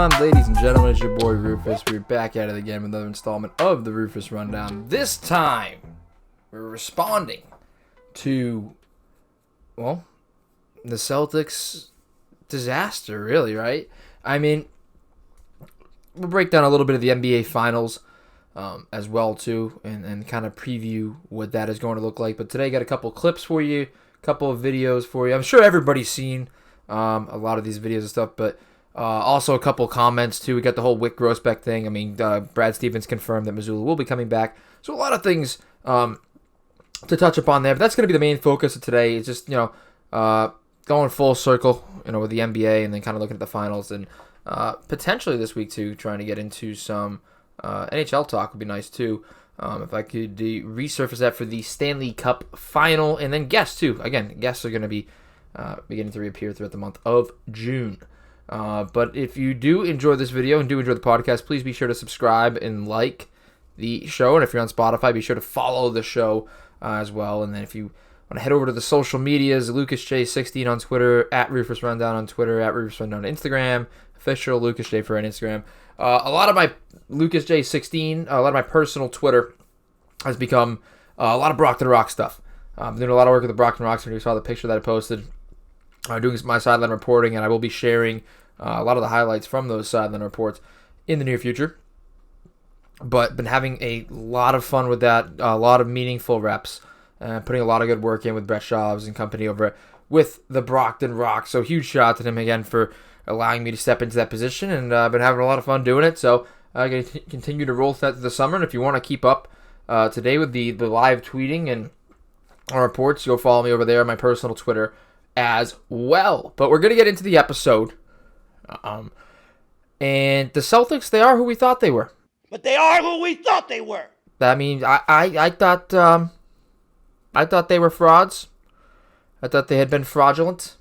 on, ladies and gentlemen? It's your boy Rufus. We're back at it again with another installment of the Rufus Rundown. This time, we're responding to, well, the Celtics disaster, really, right? I mean, we'll break down a little bit of the NBA Finals as well, too, and kind of preview what that is going to look like. But today, I got a couple clips for you, a couple of videos for you. I'm sure everybody's seen a lot of these videos and stuff, but also a couple comments, too. We got the whole Wick Grossbeck thing. I mean, Brad Stevens confirmed that Mazzulla will be coming back. So a lot of things to touch upon there. But that's going to be the main focus of today. It's just, going full circle, with the NBA and then kind of looking at the finals. And potentially this week, too, trying to get into some NHL talk would be nice, too. If I could resurface that for the Stanley Cup final. And then guests, too. Again, guests are going to be beginning to reappear throughout the month of June. But if you do enjoy this video and do enjoy the podcast, please be sure to subscribe and like the show. And if you're on Spotify, be sure to follow the show as well. And then if you want to head over to the social medias, LucasJ16 on Twitter, at Rufus Rundown on Twitter, at Rufus Rundown on Instagram, official LucasJ for on Instagram. A lot of my LucasJ16, a lot of my personal Twitter has become a lot of Brockton Rock stuff. I'm doing a lot of work with the Brockton Rocks, and you saw the picture that I posted. Doing my sideline reporting, and I will be sharing a lot of the highlights from those sideline reports in the near future. But been having a lot of fun with that, a lot of meaningful reps, putting a lot of good work in with Brett Schaubs and company over with the Brockton Rock. So huge shout out to him again for allowing me to step into that position, and I've been having a lot of fun doing it. So I'm going to continue to roll that through the summer, and if you want to keep up today with the live tweeting and our reports, go follow me over there on my personal Twitter as well. But we're going to get into the episode. And the Celtics, they are who we thought they were. But they are who we thought they were. I mean, I thought they were frauds. I thought they had been fraudulent.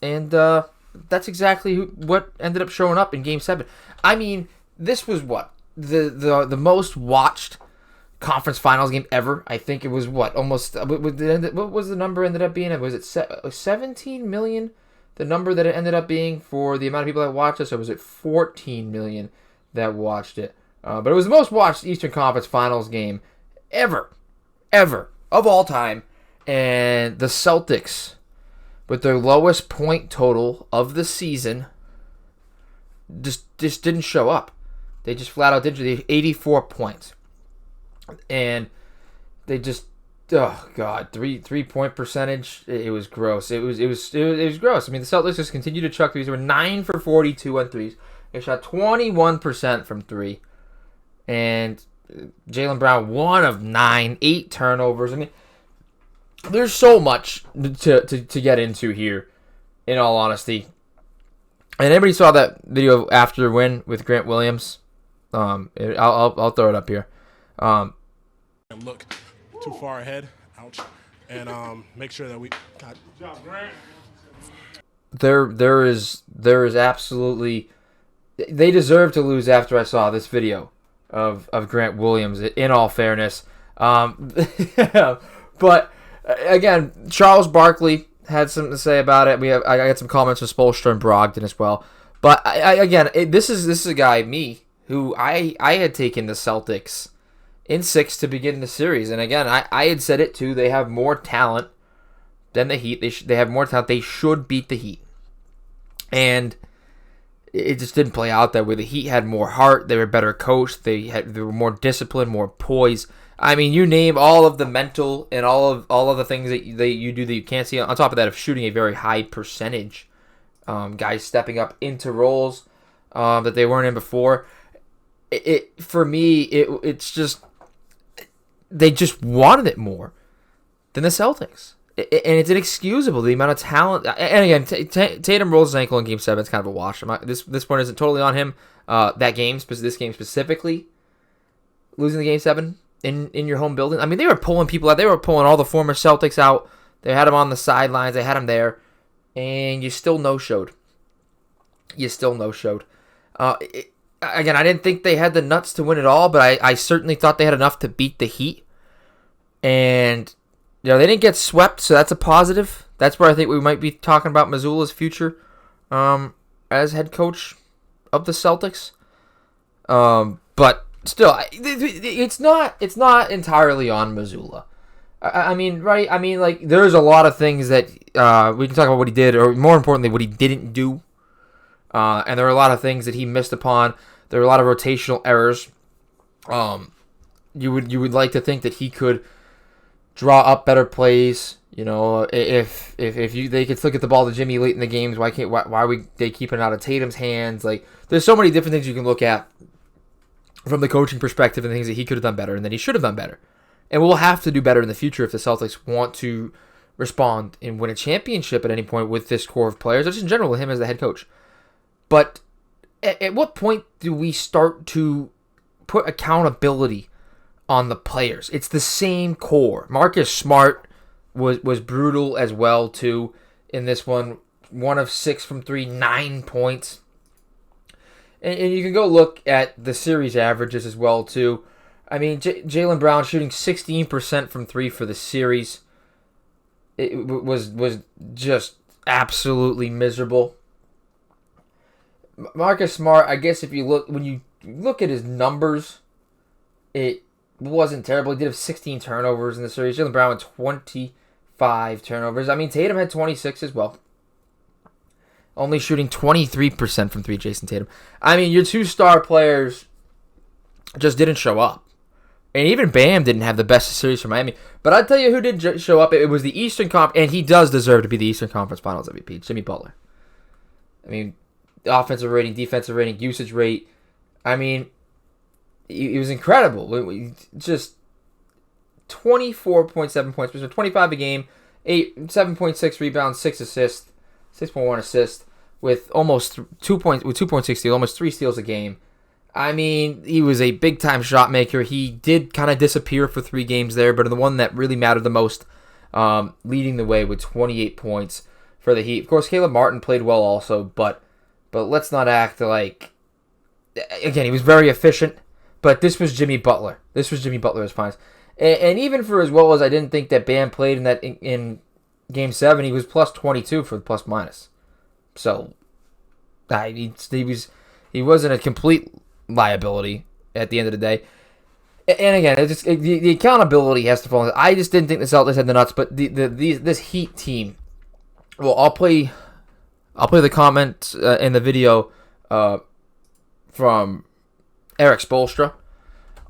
And that's exactly what ended up showing up in Game 7. I mean, this was what? The most watched conference finals game ever. I think it was what was the number ended up being? Was it 17 million? The number that it ended up being for the amount of people that watched it, or was it 14 million that watched it? But it was the most watched Eastern Conference Finals game ever of all time. And the Celtics, with their lowest point total of the season, just didn't show up. They just flat out did. They had 84 points. And they just, oh god, 3-point percentage. It was gross. It was gross. I mean, the Celtics just continued to chuck threes. They were 9 for 42 on threes. They shot 21% from three. And Jaylen Brown, 1 of 9, 8 turnovers. I mean, there's so much to get into here, in all honesty. And everybody saw that video after the win with Grant Williams. I'll throw it up here. Look too far ahead, ouch, and make sure that we got. Good job, Grant. There is absolutely, they deserve to lose after I saw this video of Grant Williams. In all fairness, but again, Charles Barkley had something to say about it. I got some comments from Spoelstra and Brogdon as well. But this is a guy, me, who I had taken the Celtics in 6 to begin the series. And again, I had said it too. They have more talent than the Heat. They have more talent. They should beat the Heat. And it just didn't play out that way. The Heat had more heart. They were better coached. They were more disciplined, more poise. I mean, you name all of the mental and all of the things that you do that you can't see. On top of that, of shooting a very high percentage, guys stepping up into roles that they weren't in before. For me, it's just, they just wanted it more than the Celtics. And it's inexcusable, the amount of talent. And again, Tatum rolls his ankle in Game 7. It's kind of a wash. This point isn't totally on him. This game specifically, losing the Game 7 in your home building. I mean, they were pulling people out. They were pulling all the former Celtics out. They had them on the sidelines. They had them there. And you still no-showed. Again, I didn't think they had the nuts to win it all, but I certainly thought they had enough to beat the Heat. And, they didn't get swept, so that's a positive. That's where I think we might be talking about Mazzulla's future as head coach of the Celtics. But still, it's not entirely on Mazzulla. I mean, right? I mean, like, there's a lot of things that we can talk about what he did, or more importantly, what he didn't do. And there are a lot of things that he missed upon. There are a lot of rotational errors. You would like to think that he could draw up better plays. You know, if they could still get the ball to Jimmy late in the games, why are they keeping it out of Tatum's hands? Like, there's so many different things you can look at from the coaching perspective and things that he could have done better and that he should have done better. And we'll have to do better in the future if the Celtics want to respond and win a championship at any point with this core of players, or just in general with him as the head coach. But at what point do we start to put accountability on the players? It's the same core. Marcus Smart was brutal as well, too, in this one. 1 of 6 from 3, 9 points. And you can go look at the series averages as well, too. I mean, Jaylen Brown shooting 16% from 3 for the series. It was just absolutely miserable. Marcus Smart, I guess when you look at his numbers, it wasn't terrible. He did have 16 turnovers in the series. Jaylen Brown had 25 turnovers. I mean, Tatum had 26 as well. Only shooting 23% from 3, Jason Tatum. I mean, your 2 star players just didn't show up. And even Bam didn't have the best series for Miami. But I'll tell you who did show up. It was the Eastern Conference, and he does deserve to be the Eastern Conference Finals MVP, Jimmy Butler. I mean, offensive rating, defensive rating, usage rate. I mean, it was incredible. Just 24.7 points, 25 a game, 7.6 rebounds, 6 assists, 6.1 assists, with almost 2.6 steals, almost 3 steals a game. I mean, he was a big-time shot maker. He did kind of disappear for 3 games there, but the one that really mattered the most, leading the way with 28 points for the Heat. Of course, Caleb Martin played well also, but let's not act like... Again, he was very efficient, but this was Jimmy Butler. This was Jimmy Butler's finest. And even for as well as I didn't think that Bam played in Game 7, he was plus 22 for the plus-minus. So, he wasn't a complete liability at the end of the day. And again, the accountability has to fall. I just didn't think the Celtics had the nuts, but this Heat team. Well, I'll play the comment in the video from Eric Spoelstra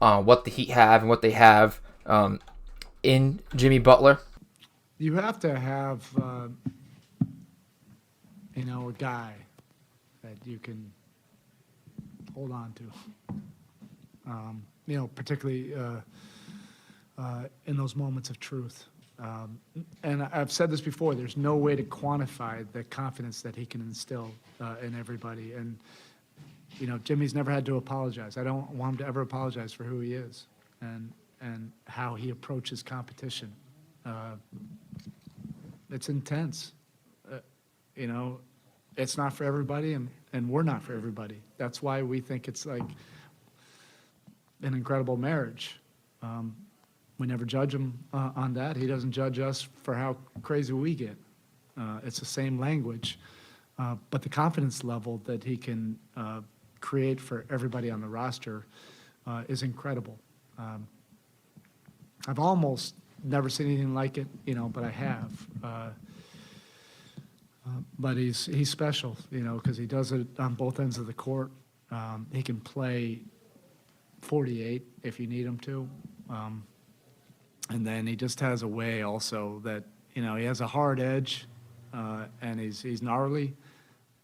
on what the Heat have and what they have in Jimmy Butler. You have to have a guy that you can hold on to, particularly in those moments of truth. And I've said this before, there's no way to quantify the confidence that he can instill in everybody. And, Jimmy's never had to apologize. I don't want him to ever apologize for who he is and how he approaches competition. It's intense. It's not for everybody, and we're not for everybody. That's why we think it's like an incredible marriage. We never judge him on that. He doesn't judge us for how crazy we get. It's the same language, but the confidence level that he can create for everybody on the roster is incredible. I've almost never seen anything like it, but I have. But he's special, because he does it on both ends of the court. He can play 48 if you need him to. And then he just has a way also that, he has a hard edge, and he's gnarly,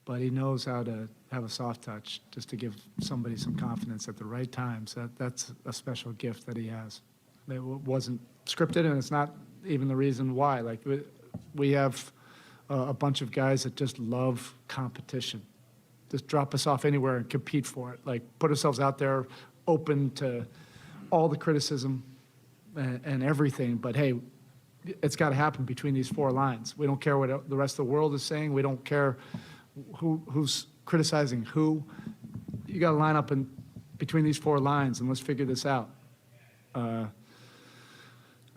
but he knows how to have a soft touch just to give somebody some confidence at the right times. That's a special gift that he has. It wasn't scripted, and it's not even the reason why. Like, we have a bunch of guys that just love competition. Just drop us off anywhere and compete for it. Like, put ourselves out there open to all the criticism and everything. But, hey, it's got to happen between these 4 lines. We don't care what the rest of the world is saying. We don't care who's criticizing who. You got to line up between these 4 lines, and let's figure this out. And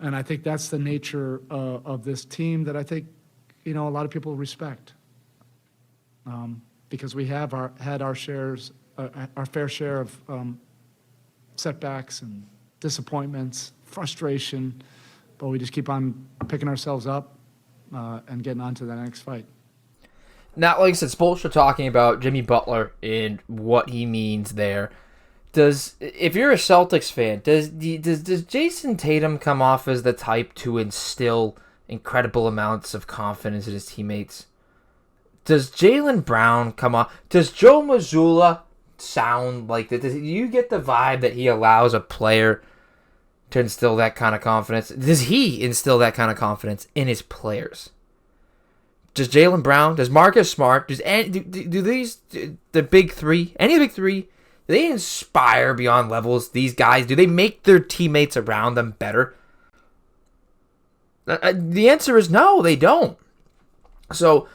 I think that's the nature of this team that I think, a lot of people respect. because we have had our fair share of setbacks and disappointments, frustration, but we just keep on picking ourselves up and getting on to the next fight. Now, like I said, Spoelstra talking about Jimmy Butler and what he means there. If you're a Celtics fan, does Jason Tatum come off as the type to instill incredible amounts of confidence in his teammates? Does Jaylen Brown come off? Does Joe Mazzulla sound like that? Do you get the vibe that he allows a player to instill that kind of confidence? Does he instill that kind of confidence in his players? Does Jaylen Brown? Does Marcus Smart? Do the big three? Any of the big three? Do they inspire beyond levels? These guys, do they make their teammates around them better? The answer is no, they don't. So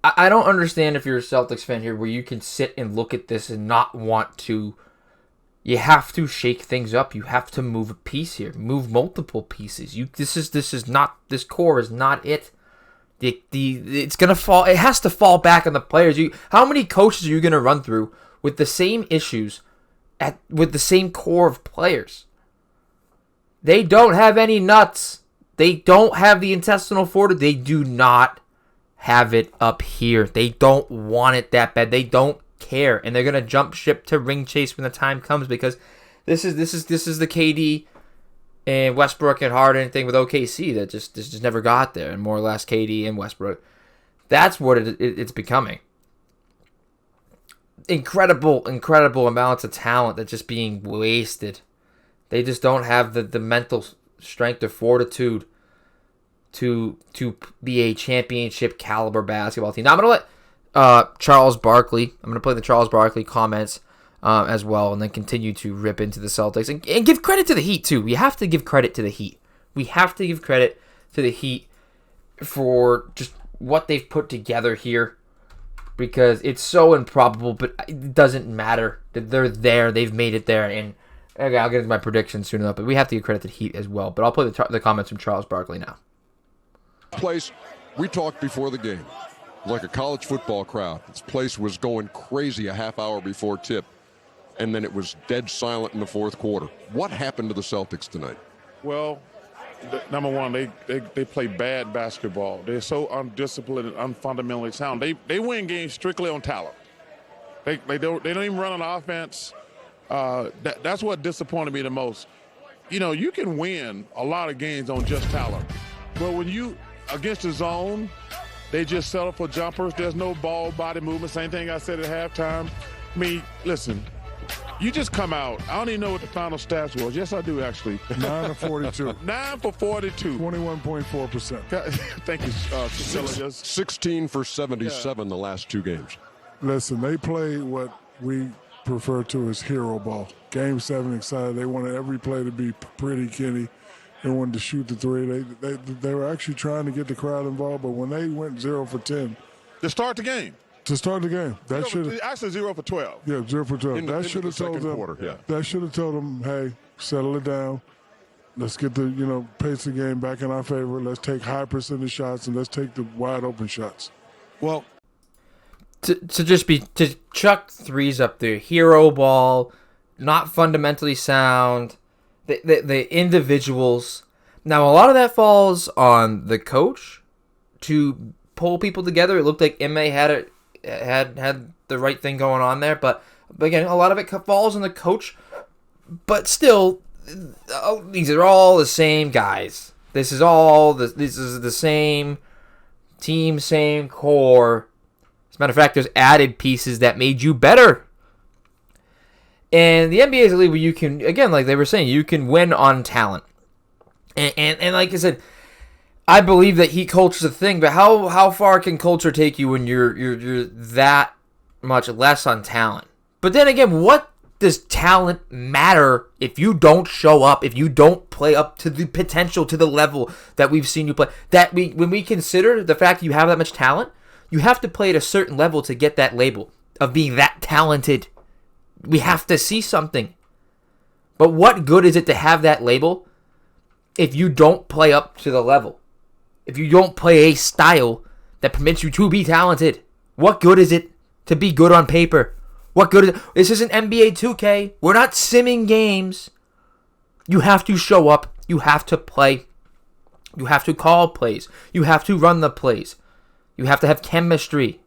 I don't understand if you're a Celtics fan here where you can sit and look at this and not want to. You have to shake things up. You have to move a piece here. Move multiple pieces. This core is not it. It's gonna fall. It has to fall back on the players. How many coaches are you gonna run through with the same issues with the same core of players? They don't have any nuts. They don't have the intestinal fortitude. They do not have it up here. They don't want it that bad. They don't care, and they're gonna jump ship to ring chase when the time comes, because this is the KD and Westbrook and Harden thing with OKC that just never got there, and more or less KD and Westbrook. That's what it's becoming. Incredible amounts of talent that's just being wasted. They just don't have the mental strength or fortitude to be a championship caliber basketball team. Now I'm going to let Charles Barkley, I'm going to play the Charles Barkley comments as well, and then continue to rip into the Celtics. And give credit to the Heat, too. We have to give credit to the Heat. We have to give credit to the Heat for just what they've put together here, because it's so improbable, but it doesn't matter. They're there. They've made it there. And okay, I'll get into my predictions soon enough, but we have to give credit to the Heat as well. But I'll play the comments from Charles Barkley now. Place, we talked before the game, like a college football crowd. This place was going crazy a half hour before tip, and then it was dead silent in the fourth quarter. What happened to the Celtics tonight? Well, number one, they play bad basketball. They're so undisciplined and unfundamentally sound. They win games strictly on talent. They don't even run an offense. That's what disappointed me the most. You know, you can win a lot of games on just talent, but when you against the zone, they just settle for jumpers. There's no ball body movement. Same thing I said at halftime. I mean, listen, you just come out. I don't even know what the final stats was. Yes, I do, actually. 9 for 42. 9 for 42. 21.4%. Thank you, Cecilia. 16 for 77 the last two games. Listen, they played what we refer to as hero ball. Game 7 excited. They wanted every play to be pretty Kenny. They wanted to shoot the three. They were actually trying to get the crowd involved, but when they went 0 for 10. To start the game. That should actually 0 for 12. Yeah, 0 for 12. That should have told them. Quarter, yeah. That should have told them, hey, settle it down. Let's get the pace of the game back in our favor. Let's take high percentage shots, and let's take the wide open shots. Well, to chuck threes up there, hero ball, not fundamentally sound. The individuals. Now, a lot of that falls on the coach to pull people together. It looked like Ime had the right thing going on there, but again, a lot of it falls on the coach. But still, these are all the same guys. This is the same team, same core. As a matter of fact, there's added pieces that made you better. And the NBA is a league where you can, again, like they were saying, you can win on talent. And like I said, I believe that Heat culture's a thing, but how far can culture take you when you're that much less on talent? But then again, what does talent matter if you don't show up, if you don't play up to the potential, to the level that we've seen you play? When we consider the fact that you have that much talent, you have to play at a certain level to get that label of being that talented. We have to see something. But what good is it to have that label if you don't play up to the level? If you don't play a style that permits you to be talented? What good is it to be good on paper. What good is it? This isn't NBA 2K. We're not simming games. You have to show up. You have to play. You have to call plays. You have to run the plays. You have to have chemistry,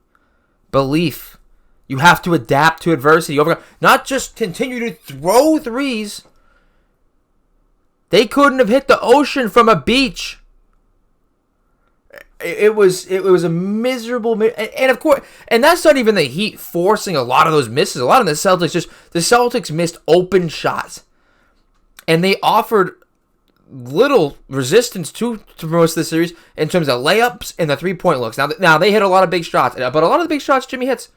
belief. You have to adapt to adversity. Not just continue to throw threes. They couldn't have hit the ocean from a beach. It was a miserable, and of course, and that's not even the Heat forcing a lot of those misses. A lot of the Celtics missed open shots, and they offered little resistance to most of the series in terms of layups and the 3-point looks. Now they hit a lot of big shots, but a lot of the big shots Jimmy hits.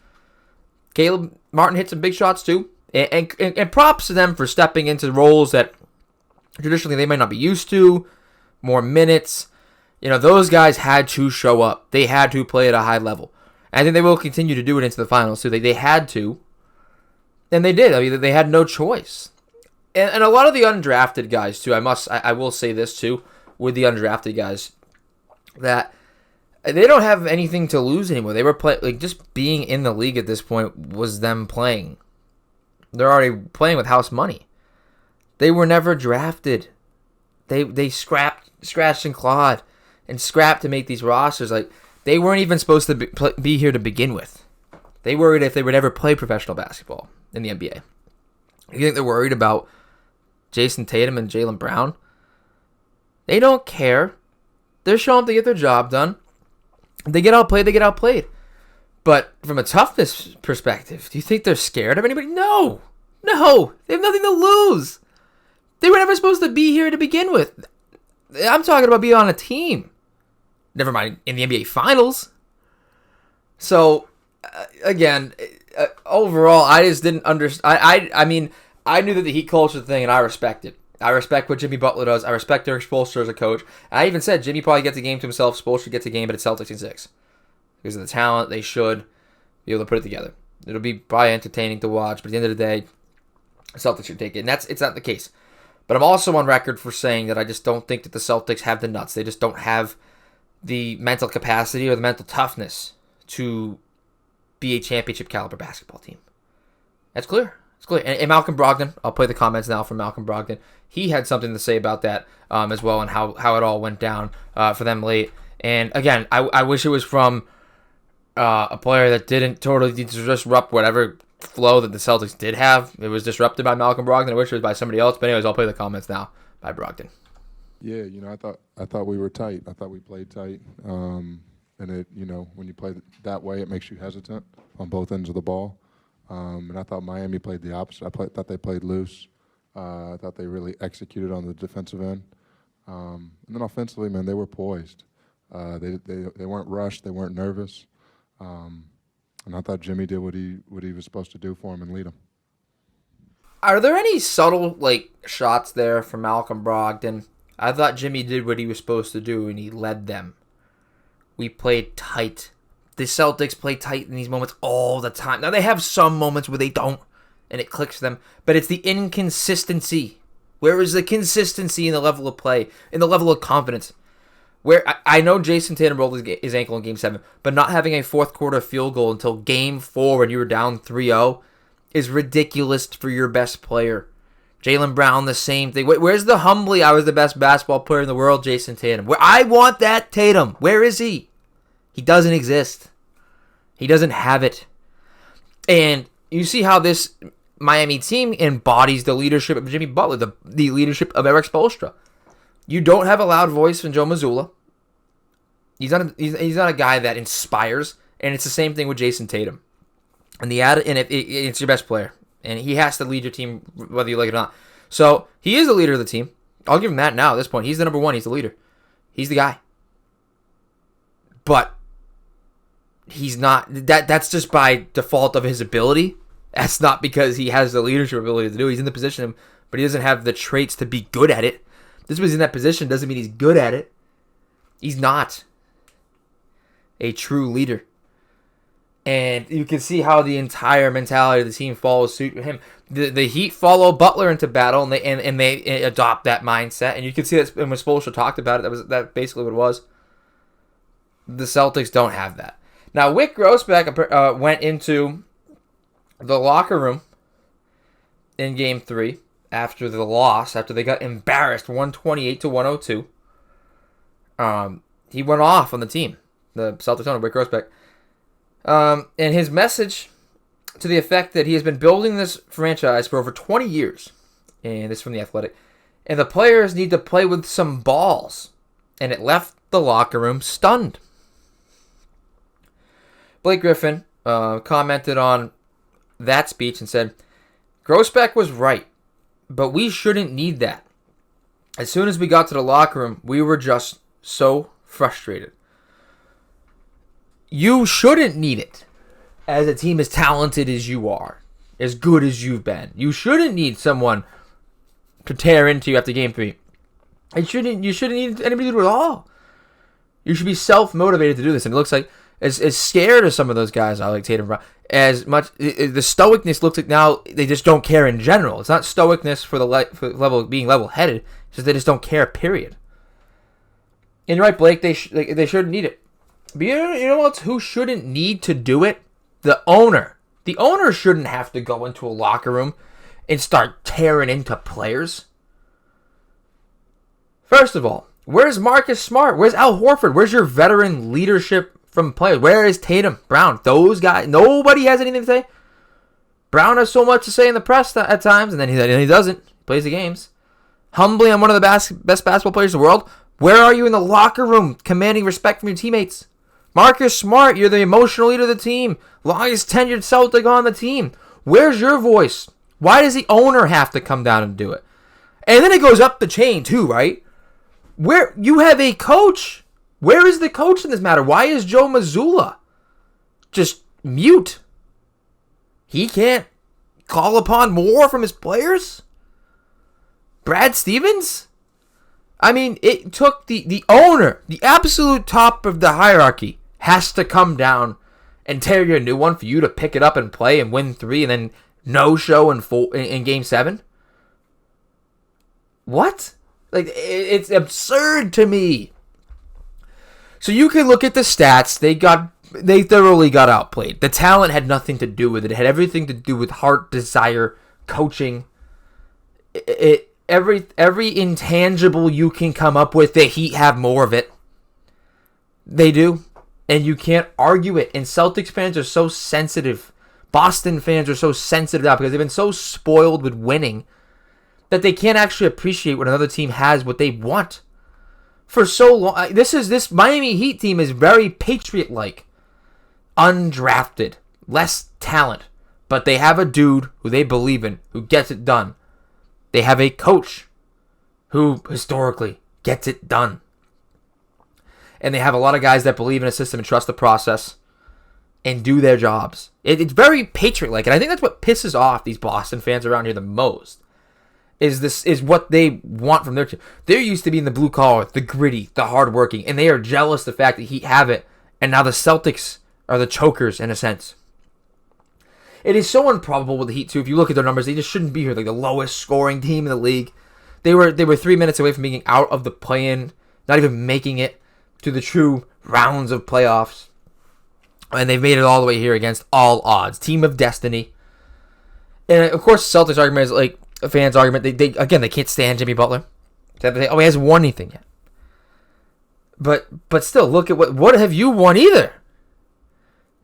Caleb Martin hit some big shots too, and props to them for stepping into roles that traditionally they might not be used to, more minutes. Those guys had to show up. They had to play at a high level. And I think they will continue to do it into the finals too. They had to. And they did. I mean, they had no choice. And a lot of the undrafted guys too, I will say this too, with the undrafted guys, that they don't have anything to lose anymore. They were just being in the league at this point was them playing. They're already playing with house money. They were never drafted. They scratched and clawed and scrapped to make these rosters. Like, they weren't even supposed to be here to begin with. They worried if they would ever play professional basketball in the NBA. You think they're worried about Jason Tatum and Jaylen Brown? They don't care. They're showing up to get their job done. They get outplayed, they get outplayed. But from a toughness perspective, do you think they're scared of anybody? No. They have nothing to lose. They were never supposed to be here to begin with. I'm talking about being on a team. Never mind in the NBA Finals. So, again, overall, I just didn't understand. I mean, I knew that the Heat culture thing, and I respect it. I respect what Jimmy Butler does. I respect Eric Spoelstra as a coach. I even said Jimmy probably gets a game to himself. Spoelstra gets a game, but it's Celtics in 6. Because of the talent, they should be able to put it together. It'll be probably entertaining to watch, but at the end of the day, Celtics should take it. And it's not the case. But I'm also on record for saying that I just don't think that the Celtics have the nuts. They just don't have the mental capacity or the mental toughness to be a championship caliber basketball team. That's clear. It's clear. And Malcolm Brogdon, I'll play the comments now from Malcolm Brogdon. He had something to say about that as well, and how it all went down for them late. And again, I wish it was from a player that didn't totally disrupt whatever flow that the Celtics did have. It was disrupted by Malcolm Brogdon. I wish it was by somebody else. But anyways, I'll play the comments now by Brogdon. Yeah, I thought we were tight. I thought we played tight. And it, when you play that way, it makes you hesitant on both ends of the ball. And I thought Miami played the opposite. Thought they played loose. I thought they really executed on the defensive end. And then offensively, man, they were poised. They weren't rushed. They weren't nervous. And I thought Jimmy did what he was supposed to do for him and lead him. Are there any subtle shots there from Malcolm Brogdon? I thought Jimmy did what he was supposed to do and he led them. We played tight. The Celtics play tight in these moments all the time. Now they have some moments where they don't and it clicks them, but it's the inconsistency. Where is the consistency in the level of play, in the level of confidence? Where I know Jason Tatum rolled his ankle in Game 7, but not having a fourth quarter field goal until Game 4 when you were down 3-0 is ridiculous for your best player. Jaylen Brown, the same thing. Where's the humbly, I was the best basketball player in the world, Jason Tatum? I want that Tatum. Where is he? He doesn't exist. He doesn't have it. And you see how this Miami team embodies the leadership of Jimmy Butler, the leadership of Eric Spoelstra. You don't have a loud voice from Joe Mazzulla. He's not a guy that inspires, and it's the same thing with Jason Tatum. And it's your best player, and he has to lead your team whether you like it or not. So he is the leader of the team. I'll give him that now at this point. He's the number one. He's the leader. He's the guy. But he's not. That's just by default of his ability. That's not because he has the leadership ability to do it. He's in the position, but he doesn't have the traits to be good at it. Just because he's in that position doesn't mean he's good at it. He's not a true leader. And you can see how the entire mentality of the team follows suit with him. The Heat follow Butler into battle, and they adopt that mindset. And you can see that when Spoelstra talked about it, that basically what it was. The Celtics don't have that. Now, Wick Grossbeck went into the locker room in Game 3 after the loss, after they got embarrassed 128-102. He went off on the team, the Celtics owner, Wick Grossbeck. And his message to the effect that he has been building this franchise for over 20 years. And this is from The Athletic. And the players need to play with some balls. And it left the locker room stunned. Blake Griffin commented on that speech and said, Grossbeck was right, but we shouldn't need that. As soon as we got to the locker room, we were just so frustrated. You shouldn't need it as a team as talented as you are, as good as you've been. You shouldn't need someone to tear into you after Game 3. You shouldn't need anybody to do it at all. You should be self-motivated to do this. And it looks like, as scared as some of those guys are, like Tatum Brown, as much, the stoicness looks like now they just don't care in general. It's not stoicness for the level of being level-headed. It's just they just don't care, period. And you're right, Blake, they shouldn't need it. But you know what? Who shouldn't need to do it? The owner. The owner shouldn't have to go into a locker room and start tearing into players. First of all, where's Marcus Smart? Where's Al Horford? Where's your veteran leadership from players? Where is Tatum, Brown? Those guys. Nobody has anything to say. Brown has so much to say in the press at times, and then he doesn't. He plays the games. Humbly, I'm one of the best basketball players in the world. Where are you in the locker room commanding respect from your teammates? Marcus Smart, you're the emotional leader of the team. Longest tenured Celtic on the team. Where's your voice? Why does the owner have to come down and do it? And then it goes up the chain too, right? Where you have a coach. Where is the coach in this matter? Why is Joe Mazzulla just mute? He can't call upon more from his players? Brad Stevens? I mean, it took the owner, the absolute top of the hierarchy, has to come down and tear you a new one for you to pick it up and play and win 3 and then no-show in Game 7? What? Like, it's absurd to me. So you can look at the stats. They thoroughly got outplayed. The talent had nothing to do with it. It had everything to do with heart, desire, coaching. Every intangible you can come up with, the Heat have more of it. They do. And you can't argue it. And Celtics fans are so sensitive. Boston fans are so sensitive now because they've been so spoiled with winning that they can't actually appreciate when another team has what they want. For so long, this Miami Heat team is very Patriot-like. Undrafted. Less talent. But they have a dude who they believe in, who gets it done. They have a coach who, historically, gets it done. And they have a lot of guys that believe in a system and trust the process and do their jobs. It's very Patriot-like, and I think that's what pisses off these Boston fans around here the most. Is what they want from their team. They're used to being the blue collar, the gritty, the hardworking, and they are jealous of the fact that Heat have it, and now the Celtics are the chokers in a sense. It is so improbable with the Heat too. If you look at their numbers, they just shouldn't be here. Like the lowest scoring team in the league. They were 3 minutes away from being out of the play-in, not even making it to the true rounds of playoffs, and they've made it all the way here against all odds. Team of destiny. And of course, the Celtics argument is like a fan's argument. They can't stand Jimmy Butler. He hasn't won anything yet. But still, look at what have you won either?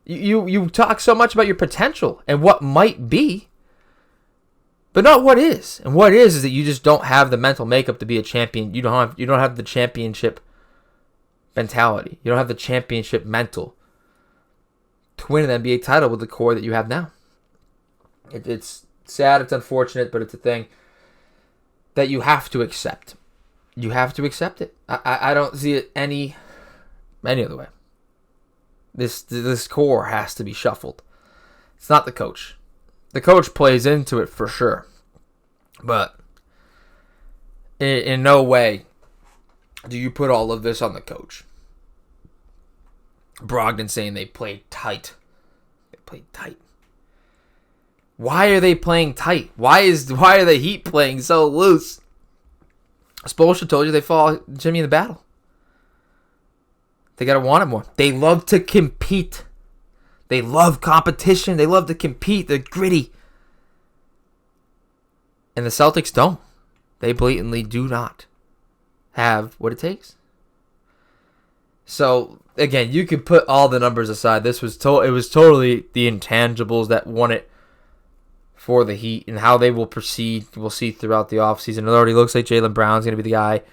You talk so much about your potential and what might be, but not what is. And what is that you just don't have the mental makeup to be a champion. You don't have the championship mentality. You don't have the championship mental to win an NBA title with the core that you have now. It's sad, it's unfortunate, but it's a thing that you have to accept. You have to accept it. I don't see it any other way. This core has to be shuffled. It's not the coach. The coach plays into it for sure. But in no way do you put all of this on the coach. Brogdon saying they played tight. They played tight. Why are they playing tight? Why are the Heat playing so loose? Spoelstra told you they follow Jimmy in the battle. They got to want it more. They love to compete. They love competition. They love to compete. They're gritty. And the Celtics don't. They blatantly do not have what it takes. So, again, you can put all the numbers aside. This was it was totally the intangibles that won it for the Heat, and how they will proceed, we'll see throughout the offseason. It already looks like Jaylen Brown's going to be the guy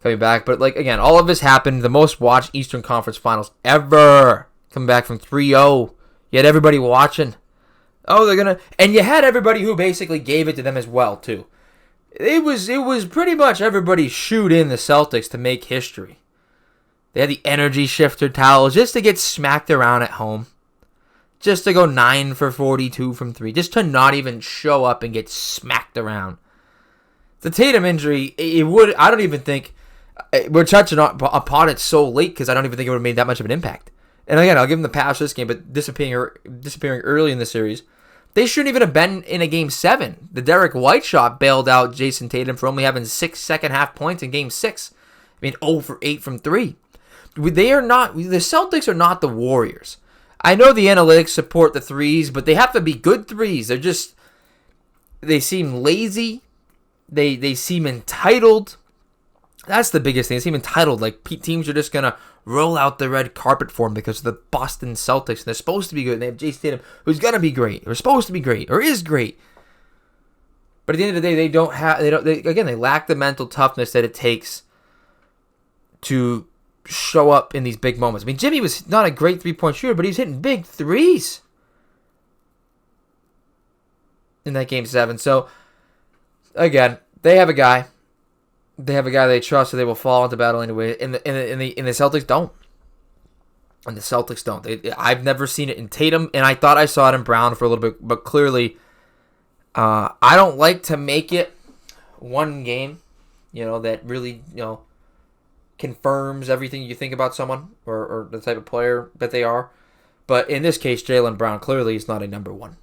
coming back. But, like, again, all of this happened. The most watched Eastern Conference Finals ever. Coming back from 3-0. You had everybody watching. Oh, they're going to... And you had everybody who basically gave it to them as well, too. It was pretty much everybody shoot in the Celtics to make history. They had the energy shifter towels just to get smacked around at home. Just to go 9 for 42 from 3. Just to not even show up and get smacked around. The Tatum injury, I don't even think... We're touching upon it so late because I don't even think it would have made that much of an impact. And again, I'll give them the pass this game, but disappearing early in the series. They shouldn't even have been in a Game 7. The Derek White shot bailed out Jason Tatum for only having 6 second-half points in Game 6. I mean, 0 for 8 from 3. The Celtics are not the Warriors. I know the analytics support the threes, but they have to be good threes. They seem lazy. They seem entitled. That's the biggest thing. They seem entitled. Like, teams are just going to roll out the red carpet for them because of the Boston Celtics. And they're supposed to be good. And they have Jason Tatum, who's going to be great, or supposed to be great, or is great. But at the end of the day, they lack the mental toughness that it takes to show up in these big moments. I mean, Jimmy was not a great three-point shooter, but he's hitting big threes in that Game 7. So, again, they have a guy. They have a guy they trust, so they will fall into battle anyway. And the Celtics don't. And the Celtics don't. I've never seen it in Tatum, and I thought I saw it in Brown for a little bit, but clearly, I don't like to make it one game, that really, confirms everything you think about someone or the type of player that they are. But in this case, Jaylen Brown clearly is not a number one.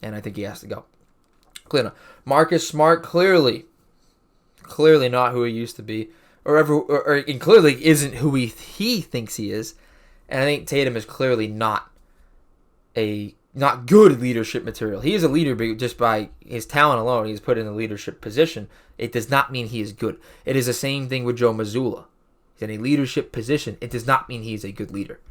And I think he has to go. Clearly. Marcus Smart clearly not who he used to be. And clearly isn't who he thinks he is. And I think Tatum is clearly not good leadership material. He is a leader just by his talent alone. He's put in a leadership position. It does not mean he is good. It is the same thing with Joe Mazzulla. He's in a leadership position. It does not mean he's a good leader.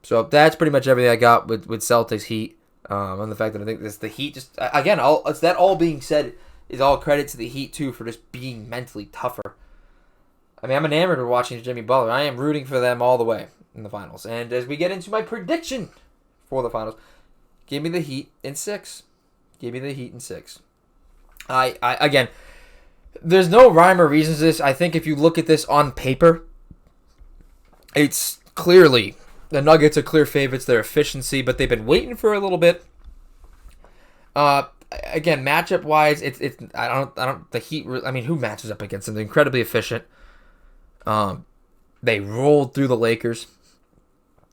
So that's pretty much everything I got with Celtics Heat. On the fact that I think the Heat just, again, all being said is all credit to the Heat too for just being mentally tougher. I mean, I'm enamored of watching Jimmy Butler. I am rooting for them all the way in the finals. And as we get into my prediction for the finals, give me the Heat in 6. Give me the Heat in 6. Again, there's no rhyme or reason to this. I think if you look at this on paper, it's clearly the Nuggets are clear favorites. Their efficiency, but they've been waiting for a little bit. Again, matchup wise, the Heat. I mean, who matches up against them? They're incredibly efficient. They rolled through the Lakers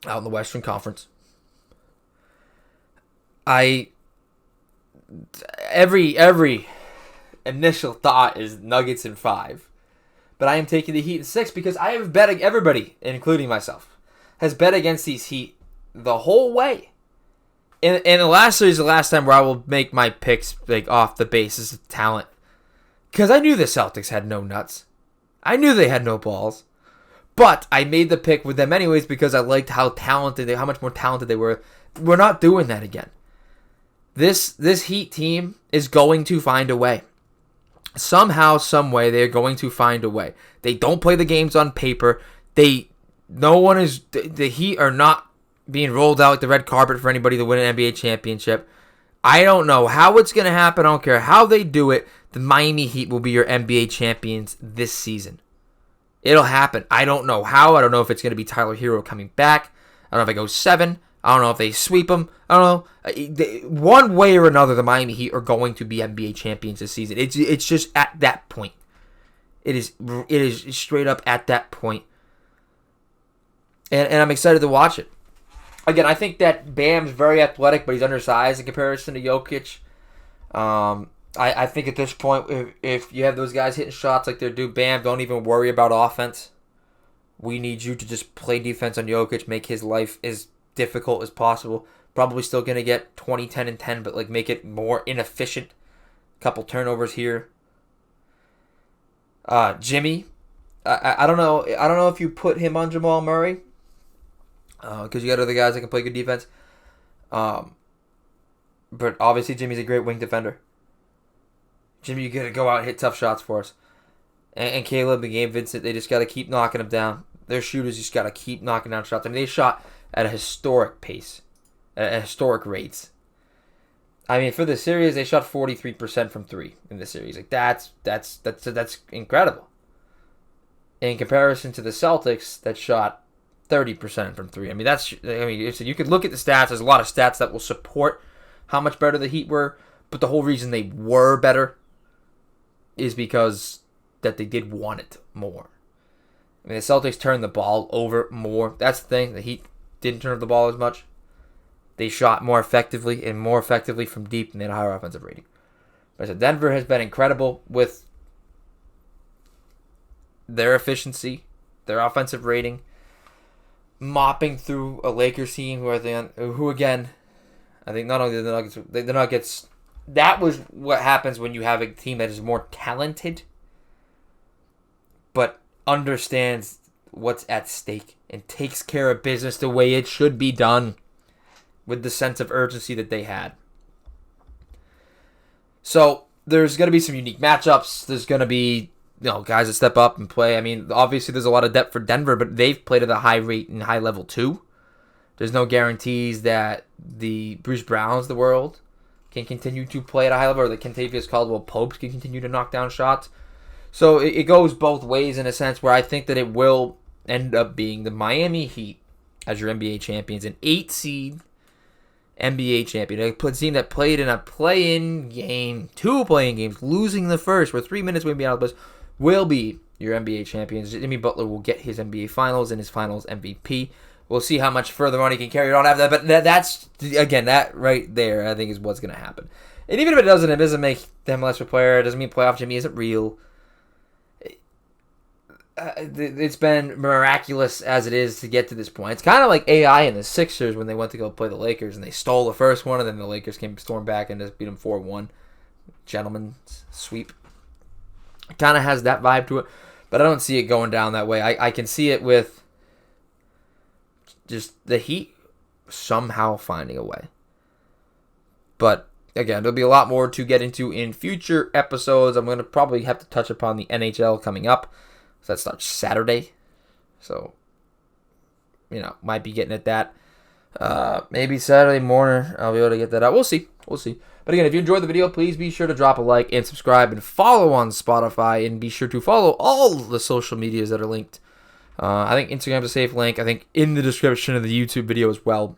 out in the Western Conference. Every initial thought is Nuggets in 5, but I am taking the Heat in 6 because I have bet, everybody, including myself, has bet against these Heat the whole way. In the last series, the last time where I will make my picks like off the basis of talent, because I knew the Celtics had no nuts, I knew they had no balls, but I made the pick with them anyways because I liked how much more talented they were. We're not doing that again. This Heat team is going to find a way. Somehow, some way, they're going to find a way. They don't play the games on paper. The Heat are not being rolled out like the red carpet for anybody to win an NBA championship. I don't know how it's going to happen. I don't care how they do it. The Miami Heat will be your NBA champions this season. It'll happen. I don't know how. I don't know if it's going to be Tyler Hero coming back. I don't know if it goes 7. I don't know if they sweep them. I don't know. One way or another, the Miami Heat are going to be NBA champions this season. It's just at that point. It is straight up at that point. And I'm excited to watch it. Again, I think that Bam's very athletic, but he's undersized in comparison to Jokic. I think at this point, if you have those guys hitting shots like they're due, Bam, don't even worry about offense. We need you to just play defense on Jokic, make his life as difficult as possible. Probably still going to get 20, 10, and 10, but like make it more inefficient. Couple turnovers here. Jimmy, I don't know. I don't know if you put him on Jamal Murray because you got other guys that can play good defense. But obviously Jimmy's a great wing defender. Jimmy, you got to go out and hit tough shots for us. And Caleb and Gabe Vincent, they just got to keep knocking them down. Their shooters just got to keep knocking down shots. I mean, they shot at a historic pace, at historic rates. I mean, for the series, they shot 43% from three in the series. Like that's incredible. In comparison to the Celtics, that shot 30% from three. I mean, you could look at the stats. There's a lot of stats that will support how much better the Heat were, but the whole reason they were better is because that they did want it more. I mean, the Celtics turned the ball over more. That's the thing. The Heat didn't turn the ball as much. They shot more effectively and more effectively from deep, and they had a higher offensive rating. But I said Denver has been incredible with their efficiency, their offensive rating, mopping through a Lakers team who again, I think not only the Nuggets, that was what happens when you have a team that is more talented, but understands what's at stake and takes care of business the way it should be done with the sense of urgency that they had. So there's going to be some unique matchups. There's going to be guys that step up and play. I mean, obviously there's a lot of depth for Denver, but they've played at a high rate and high level too. There's no guarantees that the Bruce Browns of the world can continue to play at a high level, or the Kentavious Caldwell-Popes can continue to knock down shots. So it goes both ways in a sense where I think that it will end up being the Miami Heat as your NBA champions, an 8 seed NBA champion, a team that played in a play-in game, 2 play-in games, losing the first, we're 3 minutes away from being out of the place, will be your NBA champions. Jimmy Butler will get his NBA Finals and his Finals MVP. We'll see how much further on he can carry it on after that, but that's, again, that right there, I think, is what's going to happen. And even if it doesn't make them less of a player. It doesn't mean playoff Jimmy isn't real. It's been miraculous as it is to get to this point. It's kind of like AI and the Sixers when they went to go play the Lakers and they stole the first one, and then the Lakers came storm back and just beat them 4-1. Gentleman's sweep. It kind of has that vibe to it, but I don't see it going down that way. I can see it with just the Heat somehow finding a way. But again, there'll be a lot more to get into in future episodes. I'm going to probably have to touch upon the NHL coming up. So that starts Saturday. So, might be getting at that. Maybe Saturday morning I'll be able to get that out. We'll see. But again, if you enjoyed the video, please be sure to drop a like and subscribe and follow on Spotify. And be sure to follow all the social medias that are linked. I think Instagram's a safe link. I think in the description of the YouTube video as well.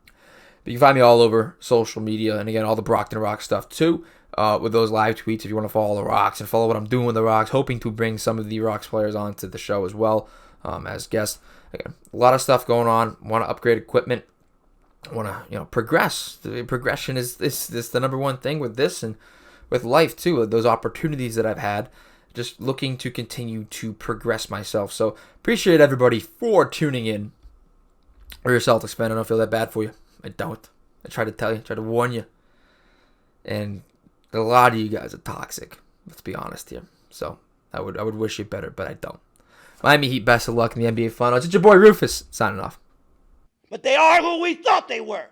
But you can find me all over social media. And again, all the Brockton Rock stuff too. With those live tweets, if you want to follow the Rocks and follow what I'm doing with the Rocks, hoping to bring some of the Rocks players onto the show as well as guests. Again, a lot of stuff going on. Want to upgrade equipment. Want to progress. The progression is the number one thing with this and with life too. Those opportunities that I've had, just looking to continue to progress myself. So appreciate everybody for tuning in. Or you're a Celtics fan, I don't feel that bad for you. I don't. I try to tell you, try to warn you, and a lot of you guys are toxic. Let's be honest here. So I would wish you better, but I don't. Miami Heat, best of luck in the NBA Finals. It's your boy Rufus signing off. But they are who we thought they were.